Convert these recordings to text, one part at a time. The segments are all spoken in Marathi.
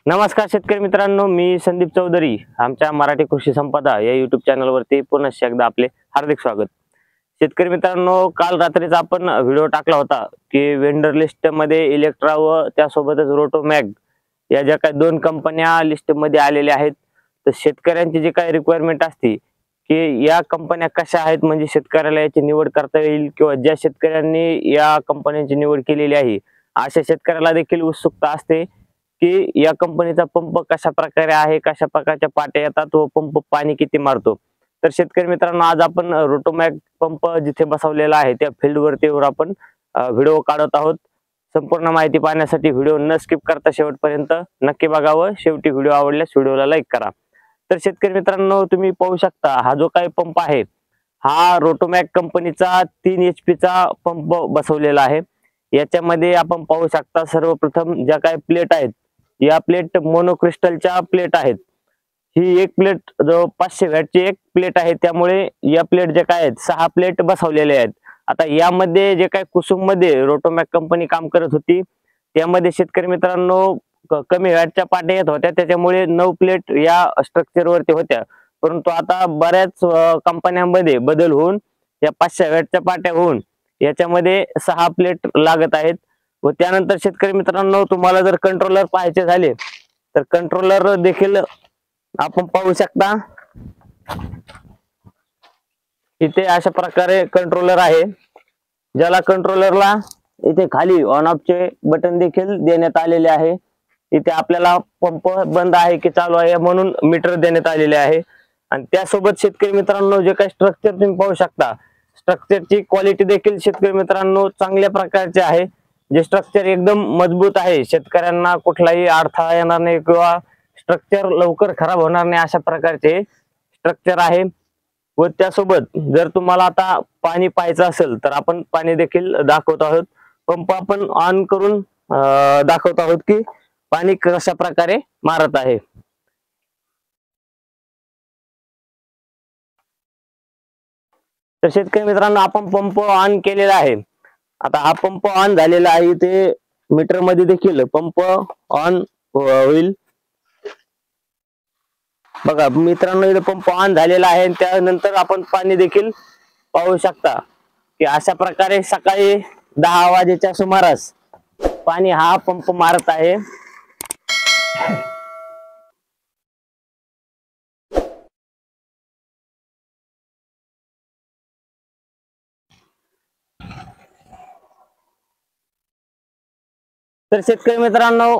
नमस्कार शेतकरी मित्रांनो, मी संदीप चौधरी आमच्या मराठी कृषी संपदा या YouTube चॅनलवरती पुन्हा एकदा आपले हार्दिक स्वागत। शेतकरी मित्रांनो, काल रात्रीच आपण व्हिडिओ टाकला होता की वेंडर लिस्ट मध्ये इलेक्ट्रा व त्यासोबतच रोटोमॅग या ज्या काही दोन कंपन्या लिस्ट मध्ये आलेल्या आहेत। तर शेतकऱ्यांची जी काही रिक्वायरमेंट असते की या कंपन्या कशा आहेत, म्हणजे शेतकऱ्याला याची निवड करता येईल किंवा ज्या शेतकऱ्यांनी या कंपन्यांची निवड केलेली आहे अशा शेतकऱ्याला देखील उत्सुकता असते की या कंपनीचा पंप कशा प्रकारे आहे, कशा प्रकारच्या पाट्या येतात व पंप पाणी किती मारतो। तर शेतकरी मित्रांनो, आज आपण रोटोमॅग पंप जिथे बसवलेला आहे त्या फील्ड वरती आपण व्हिडिओ काढत आहोत। संपूर्ण माहिती पाहण्यासाठी व्हिडिओ न स्किप करता शेवटपर्यंत नक्की बघा व शेवटी व्हिडिओ आवडल्यास व्हिडिओला लाईक करा। तर शेतकरी मित्रांनो, तुम्ही पाहू शकता हा जो काही पंप आहे हा रोटोमॅग कंपनीचा 3 HP चा पंप बसवलेला आहे। याच्यामध्ये आपण पाहू शकता सर्वप्रथम ज्या काही प्लेट आहेत या प्लेट मोनोक्रिस्टलच्या प्लेट आहेत। ही एक प्लेट जो 500 वॅटची एक प्लेट आहे, त्यामुळे या प्लेट जे काय आहेत 6 प्लेट बसवलेले आहेत। आता यामध्ये जे काय कुसुम मध्ये रोटोमॅग कंपनी काम करत होती त्यामध्ये शेतकरी मित्रांनो कमी वॅटच्या पाट्या येत होत्या, त्याच्यामुळे 9 प्लेट या स्ट्रक्चर वरती होत्या। परंतु आता बऱ्याच कंपन्यांमध्ये बदल होऊन या 500 वॅटच्या पाट्या होऊन याच्यामध्ये 6 प्लेट लागत आहेत। व त्यानंतर शेतकरी मित्रांनो, तुम्हाला जर कंट्रोलर पाहायचे झाले तर कंट्रोलर देखील आपण पाहू शकता। इथे अशा प्रकारे कंट्रोलर आहे, ज्याला कंट्रोलरला इथे खाली ऑन ऑफ चे बटन देखील देण्यात आलेले आहे। इथे आपल्याला पंप बंद आहे की चालू आहे म्हणून मीटर देण्यात आलेले आहे। आणि त्यासोबत शेतकरी मित्रांनो, जे काही स्ट्रक्चर तुम्ही पाहू शकता, स्ट्रक्चरची क्वालिटी देखील शेतकरी मित्रांनो चांगल्या प्रकारची आहे। जे स्ट्रक्चर एकदम मजबूत आहे, शेतकऱ्यांना कुठलाही अडथळा येणार नाही किंवा स्ट्रक्चर लवकर खराब होणार नाही अशा प्रकारचे स्ट्रक्चर आहे। व त्यासोबत जर तुम्हाला आता पाणी पाहायचं असेल तर आपण पाणी देखील दाखवत आहोत। पंप आपण ऑन करून दाखवत आहोत की पाणी कशा प्रकारे मारत आहे। तर शेतकरी मित्रांनो, आपण पंप ऑन केलेला आहे। आता हा पंप ऑन झालेला आहे, इथे मीटर मध्ये देखील पंप ऑन होईल। बघा मित्रांनो, इथे पंप ऑन झालेला आहे। त्यानंतर आपण पाणी देखील पाहू शकता की अशा प्रकारे सकाळी 10 वाजेच्या सुमारास पाणी हा पंप मारत आहे। तर शेतकरी मित्रांनो,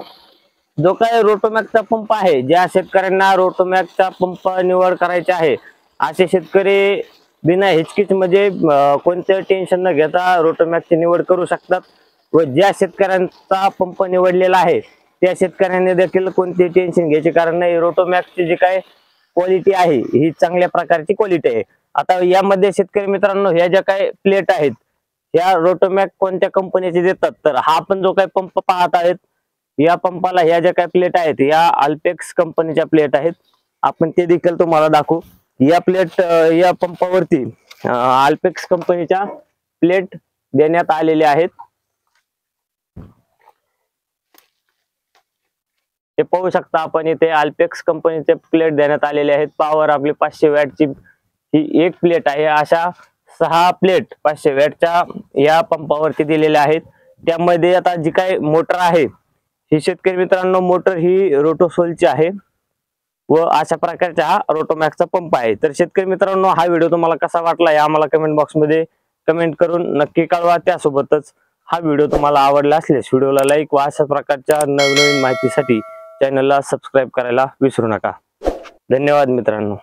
जो काही रोटोमॅगचा पंप आहे, ज्या शेतकऱ्यांना रोटोमॅगचा पंप निवड करायची आहे असे शेतकरी बिना हिचकिच म्हणजे कोणते टेन्शन न घेता रोटोमॅगची निवड करू शकतात। व ज्या शेतकऱ्यांचा पंप निवडलेला आहे त्या शेतकऱ्यांनी देखील कोणते टेन्शन घ्यायचे कारण नाही। रोटोमॅगची जी काय क्वालिटी आहे ही चांगल्या प्रकारची क्वालिटी आहे। आता यामध्ये शेतकरी मित्रांनो, ह्या ज्या काही प्लेट आहेत ह्या रोटोमॅग कोणत्या कंपनीचे देतात, तर हा आपण जो काही पंप पाहत आहेत या पंपाला ह्या ज्या काही प्लेट आहेत या अल्पेक्स कंपनीच्या प्लेट आहेत। आपण ते देखील तुम्हाला दाखवू। या प्लेट या पंपावरती अल्पेक्स कंपनीच्या प्लेट देण्यात आलेल्या आहेत। हे पाहू शकता आपण, इथे अल्पेक्स कंपनीचे प्लेट देण्यात आलेले आहेत। पॉवर आपली 500 वॅटची ही एक प्लेट आहे। अशा 6 प्लेट 500 वॅटच्या या पंपावरती दिलेल्या आहेत। त्यामध्ये आता जी काही मोटर आहे ही शेतकरी मित्रांनो, मोटर ही रोटोसोलची आहे व अशा प्रकारचा हा रोटोमॅगचा पंप आहे। तर शेतकरी मित्रांनो, हा व्हिडिओ तुम्हाला कसा वाटला हे आम्हाला कमेंट बॉक्स मध्ये कमेंट करून नक्की कळवा। त्यासोबतच हा व्हिडिओ तुम्हाला आवडला असल्यास व्हिडिओला लाईक व अशा प्रकारच्या नवनवीन माहितीसाठी चॅनलला सबस्क्राईब करायला विसरू नका। धन्यवाद मित्रांनो।